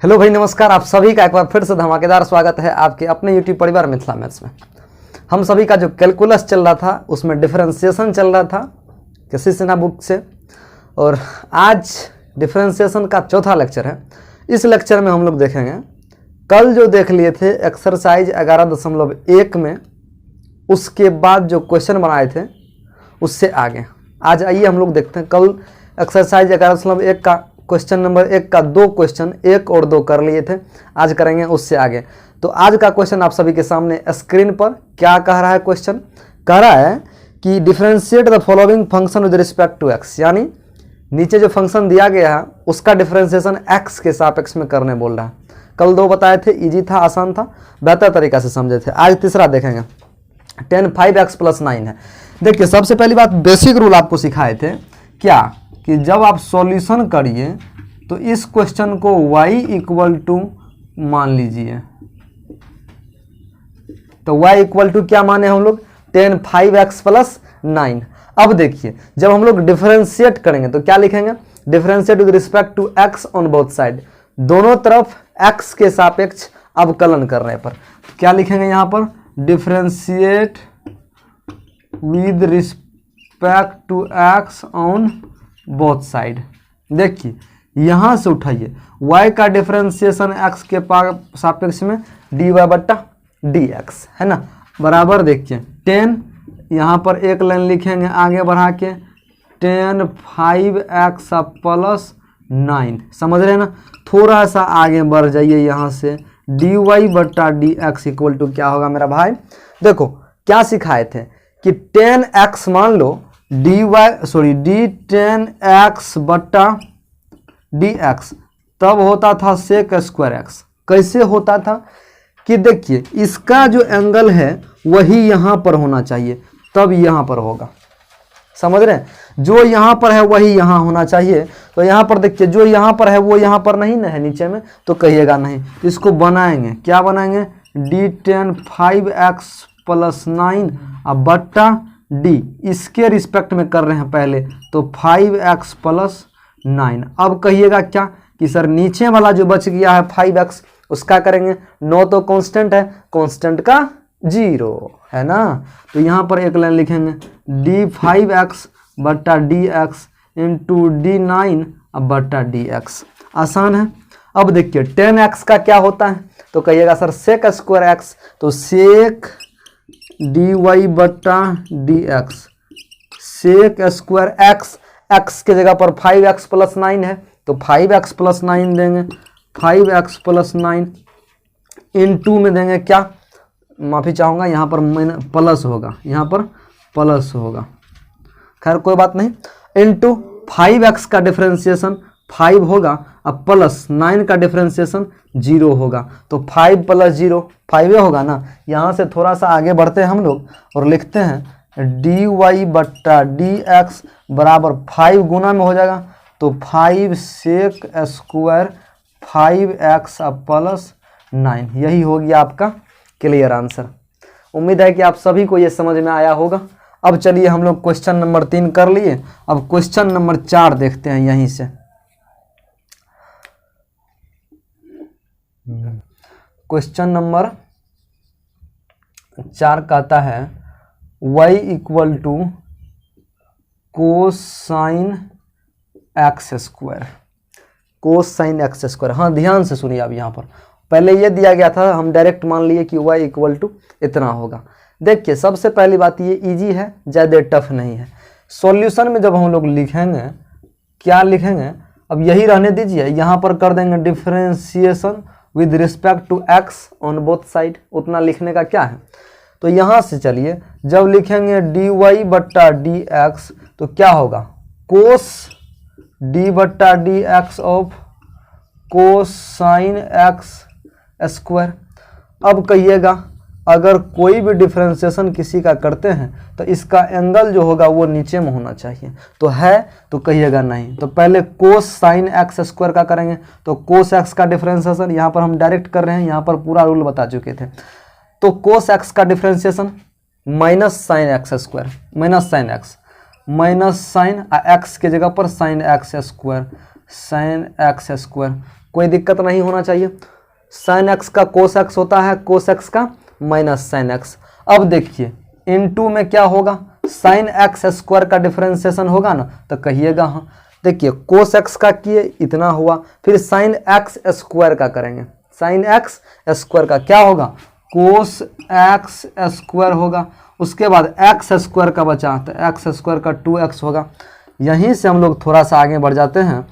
Hello भाई, नमस्कार। आप सभी का एक बार फिर से धमाकेदार स्वागत है आपके अपने यूट्यूब परिवार मिथिला मैथ्स में। हम सभी का जो कैलकुलस चल रहा था उसमें डिफरेंशिएशन चल रहा था किसी सिन्हा बुक से, और आज डिफरेंशिएशन का चौथा लेक्चर है। इस लेक्चर में हम लोग देखेंगे कल जो देख लिए थे एक्सरसाइज 11.1 में, उसके बाद जो क्वेश्चन बनाए थे उससे आगे। आज आइए हम लोग देखते हैं। कल एक्सरसाइज 11.1 का क्वेश्चन नंबर 1 का 2 क्वेश्चन 1 और 2 कर लिए थे, आज करेंगे उससे आगे। तो आज का क्वेश्चन आप सभी के सामने स्क्रीन पर क्या कह रहा है। क्वेश्चन कह रहा है कि differentiate the following function with respect to x, यानी नीचे जो फंक्शन दिया गया है उसका डिफरेंशिएशन एक्स के सापेक्ष में करने बोल रहा है। कल 2 बताए थे, इजी था, आसान था, बेहतर तरीका से समझे थे। आज तीसरा देखेंगे। 10 5x + 9 है। देखिए, सबसे पहली बात बेसिक रूल आपको सिखाए थे क्या, कि जब आप सॉल्यूशन करिए तो इस क्वेश्चन को y = मान लीजिए। तो y = क्या माने हम लोग, 10 5x + 9। अब देखिए, जब हम लोग डिफरेंशिएट करेंगे तो क्या लिखेंगे, differentiate with respect to x on both side, दोनों तरफ x के सापेक्ष अवकलन करने पर क्या लिखेंगे यहाँ पर, differentiate with respect to x on both side. देखिए यहां से उठाइए, y का डिफरेंशिएशन x के सापेक्ष में dy/dx है ना, बराबर। देखिए 10, यहां पर एक लाइन लिखेंगे आगे बढ़ा के, 10 5x + 9, समझ रहे हैं ना। थोड़ा सा आगे बढ़ जाइए यहाँ से, dy/dx = क्या होगा मेरा भाई। देखो क्या सिखाए थे कि 10x मान लो d10x/dx, तब होता था sec²x। कैसे होता था कि देखिए, इसका जो एंगल है वही यहाँ पर होना चाहिए, तब यहाँ पर होगा, समझ रहे हैं। जो यहाँ पर है वही यहाँ होना चाहिए। तो यहाँ पर देखिए, जो यहाँ पर है वो यहाँ पर नहीं ना है नीचे में, तो कहिएगा नहीं। इसको बनाएंगे, क्या बनाएंगे, d10 5x + 9 / d, इसके रिस्पेक्ट में कर रहे हैं पहले, तो 5x + 9। अब कहिएगा क्या कि सर नीचे वाला जो बच गया है 5x, उसका करेंगे, 9 तो कांस्टेंट है, कांस्टेंट का 0 है ना। तो यहाँ पर एक लाइन लिखेंगे, d5x/dx × d9/dx। आसान है। अब देखिए 10x का क्या होता है, तो कहिएगा सर sec²x, तो sec dy/dx, sec²x, x के जगह पर 5x + 9 है, तो 5x + 9 देंगे, 5x + 9 × में देंगे क्या, माफ़ी चाहूँगा, यहाँ पर प्लस होगा, यहाँ पर प्लस होगा, खैर कोई बात नहीं, × 5x का डिफरेंशिएशन 5 होगा, अब + 9 का डिफरेंशिएशन 0 होगा, तो 5 + 0 5 होगा ना। यहाँ से थोड़ा सा आगे बढ़ते हैं हम लोग और लिखते हैं dy/dx बराबर 5 गुना में हो जाएगा, तो 5 sec² 5x + 9, यही हो गया आपका क्लियर आंसर। उम्मीद है कि आप सभी को ये समझ में आया होगा। अब चलिए हम लोग क्वेश्चन नंबर 3 कर लिए, अब क्वेश्चन नंबर 4 देखते हैं यहीं से। क्वेश्चन नंबर 4 कहता है y = cosine x²। cosine x², हाँ ध्यान से सुनिए। अब यहाँ पर पहले ये दिया गया था, हम डायरेक्ट मान लिए कि y = इतना होगा। देखिए सबसे पहली बात, ये इजी है, ज़्यादा टफ नहीं है। सॉल्यूशन में जब हम लोग लिखेंगे, क्या लिखेंगे, अब यही रहने दीजिए, यहाँ पर कर देंगे differentiation with respect to x on both side, उतना लिखने का क्या है। तो यहाँ से चलिए, जब लिखेंगे dy/dx, तो क्या होगा, cos d/dx of cosine x²। अब कहिएगा, अगर कोई भी डिफरेंशिएशन किसी का करते हैं तो इसका एंगल जो होगा वो नीचे में होना चाहिए, तो है तो कहिएगा नहीं। तो पहले cosine x² का करेंगे, तो cos x का डिफरेंशिएशन यहाँ पर हम डायरेक्ट कर रहे हैं, यहाँ पर पूरा रूल बता चुके थे। तो cos x का differentiation -sin x², -sin x, -sin x के जगह पर sin x², sin x², कोई दिक्कत नहीं होना चाहिए। साइन एक्स का कोस एक्स होता है, कोस एक्स का माइनस साइन एक्स। अब देखिए इनटू में क्या होगा, साइन एक्स स्क्वायर का डिफरेंशिएशन होगा ना, तो कहिएगा हाँ। देखिए कोस एक्स का किए इतना हुआ, फिर साइन एक्स स्क्वायर का करेंगे, साइन एक्स स्क्वायर का क्या होगा, कोस एक्स स्क्वायर होगा। उसके बाद एक्स स्क्वायर का बचा तो एक्स स्क्वायर का 2x होगा। यहीं से हम लोग थोड़ा सा आगे बढ़ जाते हैं,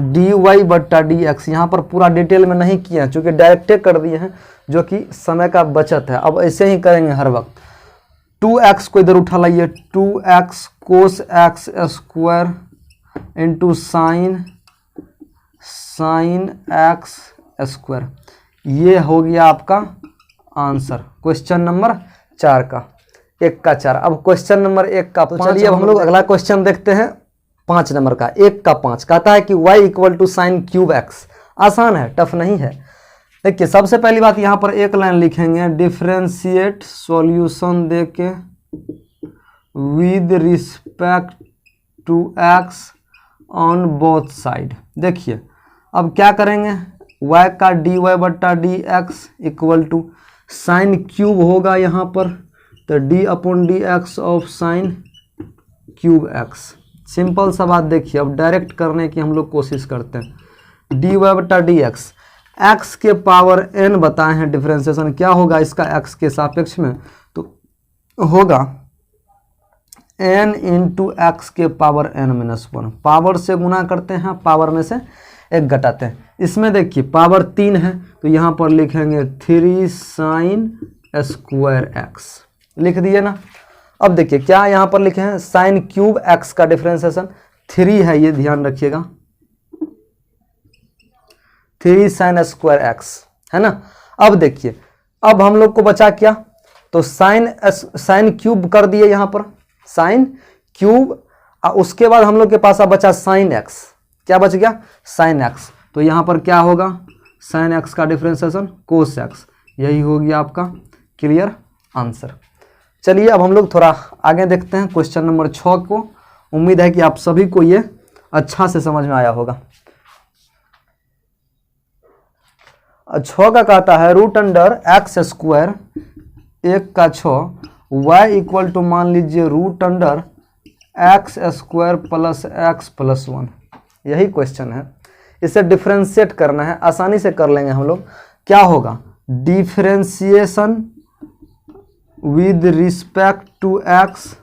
डी वाई बट्टा डी एक्स। यहाँ पर पूरा डिटेल में नहीं किया है चूँकि डायरेक्टे कर दिए हैं, जो कि समय का बचत है। अब ऐसे ही करेंगे हर वक्त। 2x को इधर उठा लाइए, 2x cos x square into sine x square. ये हो गया आपका आंसर क्वेश्चन नंबर 4 का, 1 का 4। अब क्वेश्चन नंबर 1 का 5। चलिए अब हम लोग अगला क्वेश्चन देखते हैं 5 नंबर का, 1 का 5। कहता है कि y equal to sine cube x. आसान है, टफ नहीं है। देखिए सबसे पहली बात यहाँ पर एक लाइन लिखेंगे, डिफ्रेंशिएट सॉल्यूशन दे के with respect to x on both side. देखिए अब क्या करेंगे, y का डी वाई बट्टा d x equal to sine cube होगा यहाँ पर, तो d अपॉन d x of sine cube x. Simple सा बात। देखिए अब डायरेक्ट करने की हम लोग कोशिश करते हैं। डी वाई बट्टा डी एक्स, एक्स के पावर n बताए हैं डिफरेंशिएशन क्या होगा इसका x के सापेक्ष में, तो होगा n इंटू एक्स के पावर n-1। पावर से गुना करते हैं, पावर में से 1 घटाते हैं। इसमें देखिए पावर 3 है तो यहाँ पर लिखेंगे 3 साइन स्क्वायर एक्स, लिख दिए ना। अब देखिए क्या यहाँ पर लिखे हैं, साइन क्यूब एक्स का डिफरेंशिएशन 3 है, ये ध्यान रखिएगा, 3 साइन स्क्वायर एक्स है ना। अब देखिए अब हम लोग को बचा क्या, तो साइन क्यूब कर दिए यहाँ पर, साइन क्यूब। उसके बाद हम लोग के पास बचा साइन एक्स। क्या बच गया, साइन एक्स। तो यहाँ पर क्या होगा, साइन एक्स का डिफरेंशिएशन कोस एक्स। यही हो गया आपका क्लियर आंसर। चलिए अब हम लोग थोड़ा आगे देखते हैं क्वेश्चन नंबर 6 को। उम्मीद है कि आप सभी को ये अच्छा से समझ में आया होगा। 6 का कहता है रूट अंडर एक्स स्क्वायर 1 का 6 y इक्वल टू मान लीजिए root under x square plus x plus 1। यही क्वेश्चन है, इसे डिफरेंशिएट करना है, आसानी से कर लेंगे हम लोग। क्या होगा, differentiation with respect to x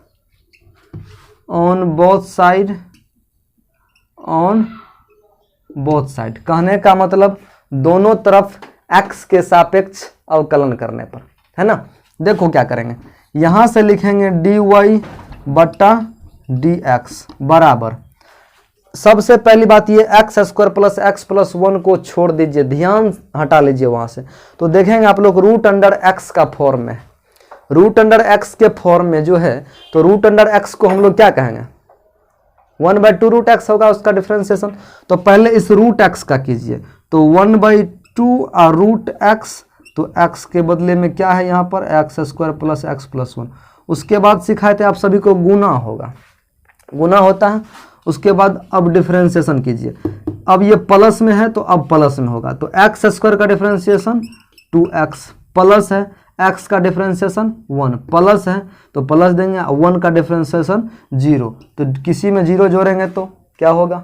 on both side, on both side. कहने का मतलब दोनों तरफ x के सापेक्ष अवकलन करने पर, है ना। देखो क्या करेंगे, यहां से लिखेंगे dy बट्टा dx बराबर, सबसे पहली बात ये x square plus x plus 1 को छोड़ दीजिए, ध्यान हटा लीजिए वहां से। तो देखेंगे आप लोग रूट अंडर एक्स का फॉर्म में, रूट अंडर एक्स के फॉर्म में जो है, तो रूट अंडर एक्स को हम लोग क्या कहेंगे, 1/2 रूट एक्स होगा उसका डिफरेंशिएशन। तो पहले इस रूट एक्स का कीजिए, तो 1/2 और रूट एक्स, तो एक्स के बदले में क्या है यहाँ पर x square plus x plus 1। उसके बाद सिखाए थे आप सभी को गुना होगा, गुना होता है। उसके बाद अब डिफरेंशिएशन कीजिए, अब ये प्लस में है तो अब प्लस में होगा, तो एक्स स्क्वायर का डिफरेंशिएशन 2x प्लस है, x का डिफरेंशिएशन 1 प्लस है तो प्लस देंगे, 1 का डिफरेंशिएशन 0, तो किसी में 0 जोड़ेंगे तो क्या होगा,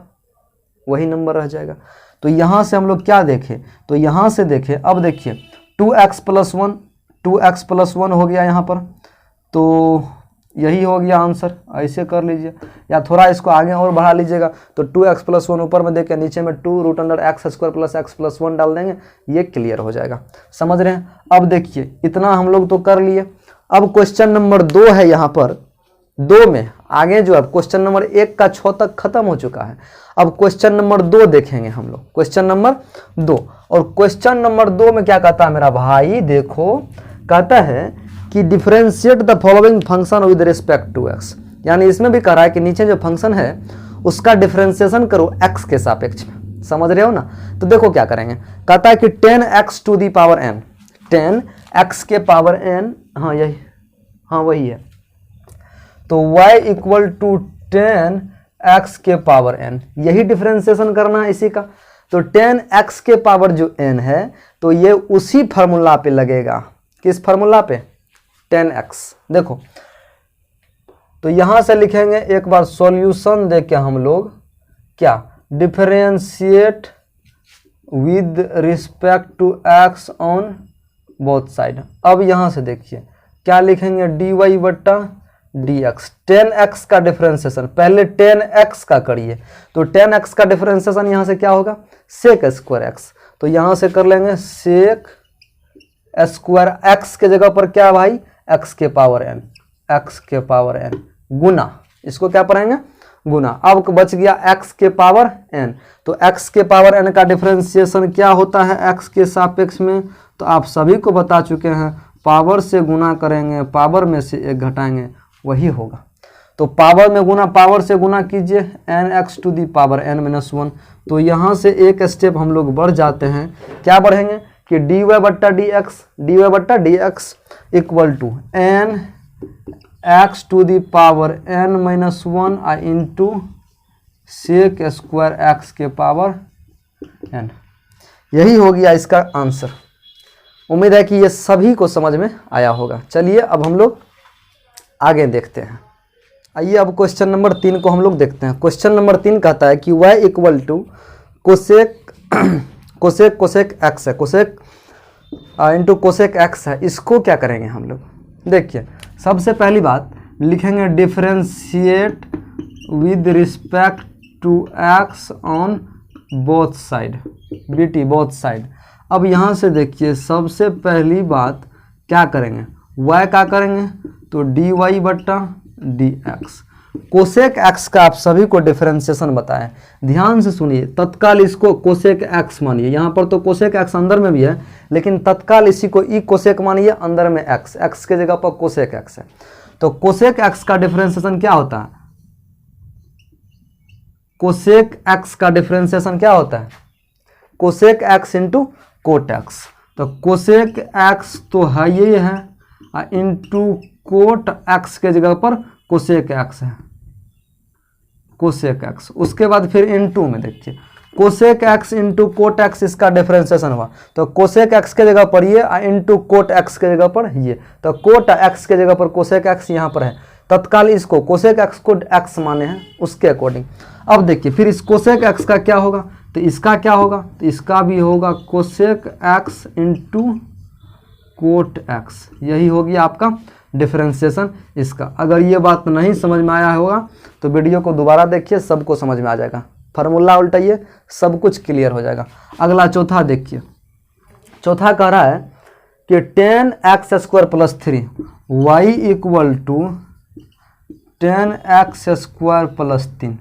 वही नंबर रह जाएगा। तो यहाँ से हम लोग क्या देखें, तो यहाँ से देखें, अब देखिए 2x प्लस 1, 2x प्लस 1 हो गया यहाँ पर, तो यही हो गया आंसर। ऐसे कर लीजिए या थोड़ा इसको आगे और बढ़ा लीजिएगा, तो 2x प्लस 1 ऊपर में देखें, नीचे में 2 root under x square plus x plus 1 डाल देंगे, ये क्लियर हो जाएगा। समझ रहे हैं। अब देखिए इतना हम लोग तो कर लिए। अब क्वेश्चन नंबर 2 है, यहाँ पर 2 में आगे जो है क्वेश्चन नंबर 1 का 6 तक खत्म हो चुका है। अब क्वेश्चन नंबर 2 देखेंगे हम लोग, क्वेश्चन नंबर 2। और क्वेश्चन नंबर 2 में क्या कहता है मेरा भाई, देखो कहता है कि differentiate the following function with respect to x. यानी इसमें भी कह रहा है कि नीचे जो फंक्शन है उसका डिफरेंशिएशन करो एक्स के सापेक्ष में। समझ रहे हो ना। तो देखो क्या करेंगे, कहता है कि 10x to the power n, 10x के पावर n, हाँ यही, हाँ वही है, तो y इक्वल टू 10x के पावर n, यही डिफरेंशिएशन करना है इसी का। तो 10x के पावर जो n है तो ये उसी फार्मूला पे लगेगा। किस फार्मूला पे? 10x। देखो तो यहां से लिखेंगे, एक बार सॉल्यूशन देके हम लोग क्या, differentiate with respect to x on both side. अब यहां से देखिए क्या लिखेंगे, dy बट्टा dx। 10x का डिफरेंशिएशन पहले 10x का करिए, तो 10x का डिफरेंशिएशन यहां से क्या होगा, सेक स्क्वायर x। तो यहां से कर लेंगे सेक स्क्वायर x के जगह पर क्या भाई, x के पावर n, x के पावर n गुना, इसको क्या पढ़ेंगे, गुना। अब बच गया x के पावर n, तो x के पावर n का डिफरेंशिएशन क्या होता है x के सापेक्ष में, तो आप सभी को बता चुके हैं, पावर से गुना करेंगे, पावर में से एक घटाएंगे, वही होगा। तो पावर में गुना, पावर से गुना कीजिए, nx to the power n-1। तो यहाँ से एक स्टेप हम लोग बढ़ जाते हैं, क्या बढ़ेंगे कि dy बट्टा dx equal to n x to the power n-1 into sec square x के पावर n। यही हो गया इसका आंसर। उम्मीद है कि ये सभी को समझ में आया होगा। चलिए अब हम लोग आगे देखते हैं। आइए अब क्वेश्चन नंबर 3 को हम लोग देखते हैं। क्वेश्चन नंबर 3 कहता है कि y equal to cosec x है, कोसेक इंटू कोसेक x है। इसको क्या करेंगे हम लोग, देखिए सबसे पहली बात लिखेंगे differentiate with respect to x on both side, bt both side. अब यहाँ से देखिए सबसे पहली बात क्या करेंगे, y का करेंगे तो dy बट्टा dx। कोसेक x का आप सभी को डिफरेंशिएशन बताएं, ध्यान से सुनिए। तत्काल इसको कोसेक x मानिए, यहाँ पर तो कोसेक x अंदर में भी है, लेकिन तत्काल इसी को ई कोसेक मानिए, अंदर में x के जगह पर कोसेक x है। तो कोसेक x का डिफरेंशिएशन क्या होता है, कोसेक x का डिफरेंशिएशन क्या होता है, cosec x into coat x। तो कोसेक x तो है ये है, इंटू कोट x के जगह पर कोसेक x है, कोसेक x। उसके बाद फिर इंटू में देखिए cosec x into coat x, इसका डिफरेंशिएशन हुआ। तो कोसेक x के जगह पर ये, इंटू कोट x के जगह पर ये, तो कोट x के जगह पर कोसेक x यहाँ पर है। तत्काल इसको कोसेक x को x माने हैं, उसके अकॉर्डिंग। अब देखिए फिर इस कोसेक x का क्या होगा, तो इसका क्या होगा, तो इसका भी होगा cosec x into coat x। यही होगी आपका डिफरेंशिएशन इसका। अगर ये बात नहीं समझ में आया होगा तो वीडियो को दोबारा देखिए, सबको समझ में आ जाएगा। फार्मूला उल्टाइए, सब कुछ क्लियर हो जाएगा। अगला चौथा देखिए, चौथा कह रहा है कि 10x square plus 3 y equal to 10x square plus 3।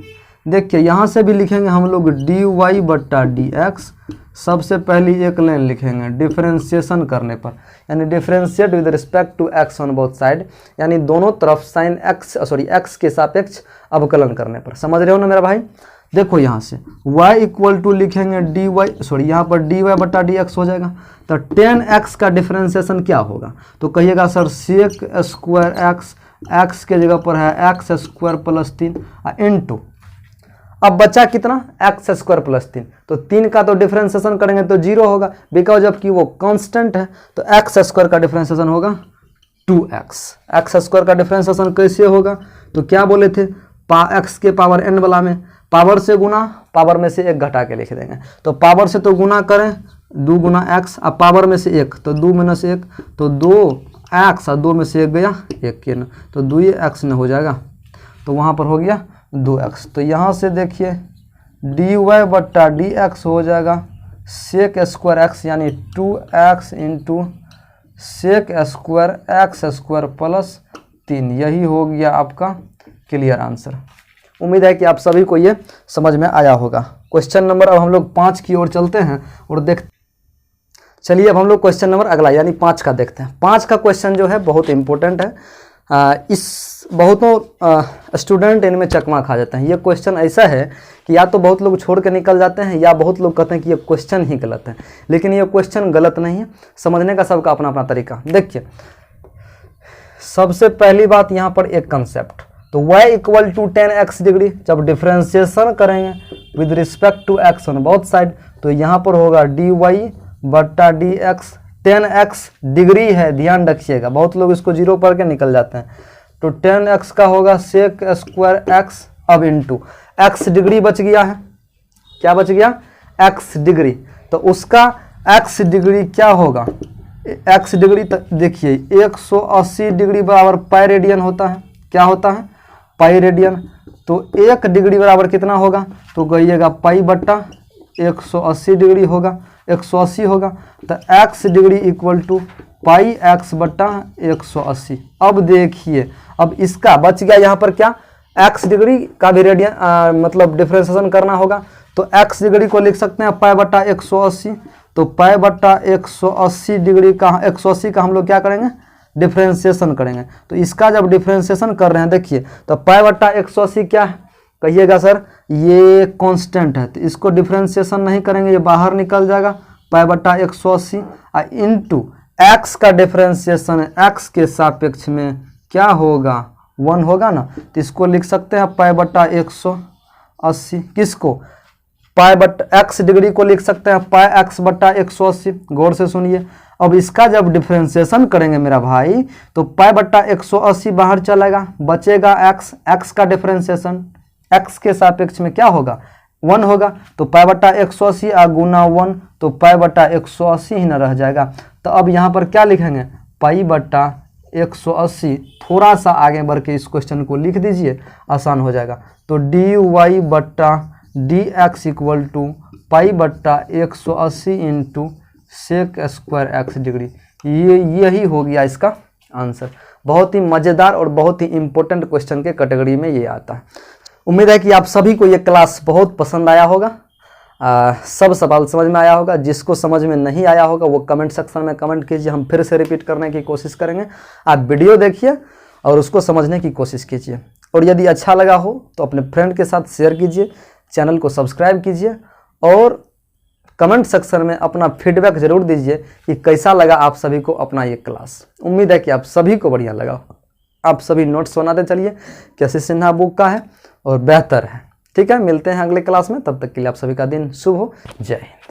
देखिए यहाँ से भी लिखेंगे हम लोग dy बट्टा dx। सबसे पहली एक लाइन लिखेंगे डिफरेंशिएशन करने पर, यानी differentiate with respect to x on both side, यानी दोनों तरफ साइन x के सापेक्ष अवकलन करने पर। समझ रहे हो ना मेरा भाई। देखो यहाँ से y इक्वल टू लिखेंगे यहाँ पर dy बट्टा dx हो जाएगा। तो 10x का डिफरेंशिएशन क्या होगा, तो कहिएगा सर सेक स्क्वायर x के जगह पर है x स्क्वायर प्लस 3 इंटू, अब बचा कितना, x स्क्वायर प्लस 3। तो 3 का तो डिफरेंशिएशन करेंगे तो 0 होगा, बिकॉज जबकि वो कांस्टेंट है। तो x स्क्वायर का डिफरेंशिएशन होगा 2x। x स्क्वायर का डिफरेंशिएशन कैसे होगा, तो क्या बोले थे, x के पावर n वाला में पावर से गुना, पावर में से एक घटा के लिख देंगे। तो पावर से तो गुना करें 2 गुना x, अब पावर में से एक तो 2 माइनस 1 तो 2x, और 2 में से 1 गया 1 के न, तो 2x न हो जाएगा, तो वहाँ पर हो गया 2x। तो यहाँ से देखिए dy बट्टा dx हो जाएगा सेक स्क्वायर x, यानी 2x into sec square x square plus 3। यही हो गया आपका क्लियर आंसर। उम्मीद है कि आप सभी को ये समझ में आया होगा। क्वेश्चन नंबर अब हम लोग 5 की ओर चलते हैं और देखते। चलिए अब हम लोग क्वेश्चन नंबर अगला यानी 5 का देखते हैं। 5 का क्वेश्चन जो है बहुत इंपॉर्टेंट है। इस बहुतों स्टूडेंट इनमें चकमा खा जाते हैं। ये क्वेश्चन ऐसा है कि या तो बहुत लोग छोड़ के निकल जाते हैं, या बहुत लोग कहते हैं कि ये क्वेश्चन ही गलत है। लेकिन ये क्वेश्चन गलत नहीं है, समझने का सबका अपना अपना तरीका। देखिए सबसे पहली बात यहाँ पर एक कंसेप्ट, तो y equal to 10x degree, जब डिफ्रेंशिएशन करेंगे with respect to x on both side, तो यहाँ पर होगा dy बट्टा dx, 10x डिग्री है, ध्यान रखिएगा, बहुत लोग इसको जीरो पर के निकल जाते हैं। तो 10x का होगा सेक स्क्वायर x, अब इंटू x डिग्री बच गया है, क्या बच गया, x डिग्री। तो उसका x डिग्री क्या होगा, x डिग्री देखिए 180 डिग्री बराबर पाई रेडियन होता है, क्या होता है, पाई रेडियन। तो 1 डिग्री बराबर कितना होगा, तो कहिएगा पाई बट्टा 180 डिग्री होगा, 180 होगा। तो x degree equal to pi x बट्टा 180। अब देखिए, अब इसका बच गया यहाँ पर क्या, x डिग्री का भी रेडियन मतलब डिफरेंशिएशन करना होगा। तो x डिग्री को लिख सकते हैं पाई बट्टा 180। तो पाई बट्टा 180 डिग्री का 180 का हम लोग क्या करेंगे, डिफरेंशिएशन करेंगे। तो इसका जब डिफरेंशिएशन कर रहे हैं देखिए, तो पाई बट्टा 180 क्या है, कहिएगा सर ये कांस्टेंट है, तो इसको डिफरेंशिएशन नहीं करेंगे, ये बाहर निकल जाएगा, पाई बट्टा 180 इंटू एक्स का डिफरेंशिएशन है एक्स के सापेक्ष में क्या होगा, 1 होगा ना। तो इसको लिख सकते हैं पाई बट्टा 180, किसको, पाई बट्टा एक्स डिग्री को लिख सकते हैं पाई एक्स बट्टा 180। गौर से सुनिए, अब इसका जब डिफरेंशिएशन करेंगे मेरा भाई, तो पाई बट्टा 180 बाहर चलेगा, बचेगा एक्स, एक्स का डिफरेंशिएशन एक्स के सापेक्ष में क्या होगा, 1 होगा। तो पाई बट्टा 180 गुना 1, तो पाई बट्टा 180 ही ना रह जाएगा। तो अब यहाँ पर क्या लिखेंगे, पाई बट्टा 180, थोड़ा सा आगे बढ़ के इस क्वेश्चन को लिख दीजिए, आसान हो जाएगा। तो dy बट्टा dx इक्वल टू पाई बट्टा 180 into sec square x degree, यही हो गया इसका आंसर। बहुत ही मज़ेदार और बहुत ही इम्पोर्टेंट क्वेश्चन के कैटेगरी में ये आता है। उम्मीद है कि आप सभी को ये क्लास बहुत पसंद आया होगा, सब सवाल समझ में आया होगा। जिसको समझ में नहीं आया होगा वो कमेंट सेक्शन में कमेंट कीजिए, हम फिर से रिपीट करने की कोशिश करेंगे। आप वीडियो देखिए और उसको समझने की कोशिश कीजिए, और यदि अच्छा लगा हो तो अपने फ्रेंड के साथ शेयर कीजिए, चैनल को सब्सक्राइब कीजिए और कमेंट सेक्शन में अपना फीडबैक ज़रूर दीजिए कि कैसा लगा आप सभी को अपना ये क्लास। उम्मीद है कि आप सभी को बढ़िया लगा। आप सभी नोट्स बनाते चलिए, कैसे सिन्हा बुक का है और बेहतर है। ठीक है, मिलते हैं अगले क्लास में, तब तक के लिए आप सभी का दिन शुभ हो। जय हिंद।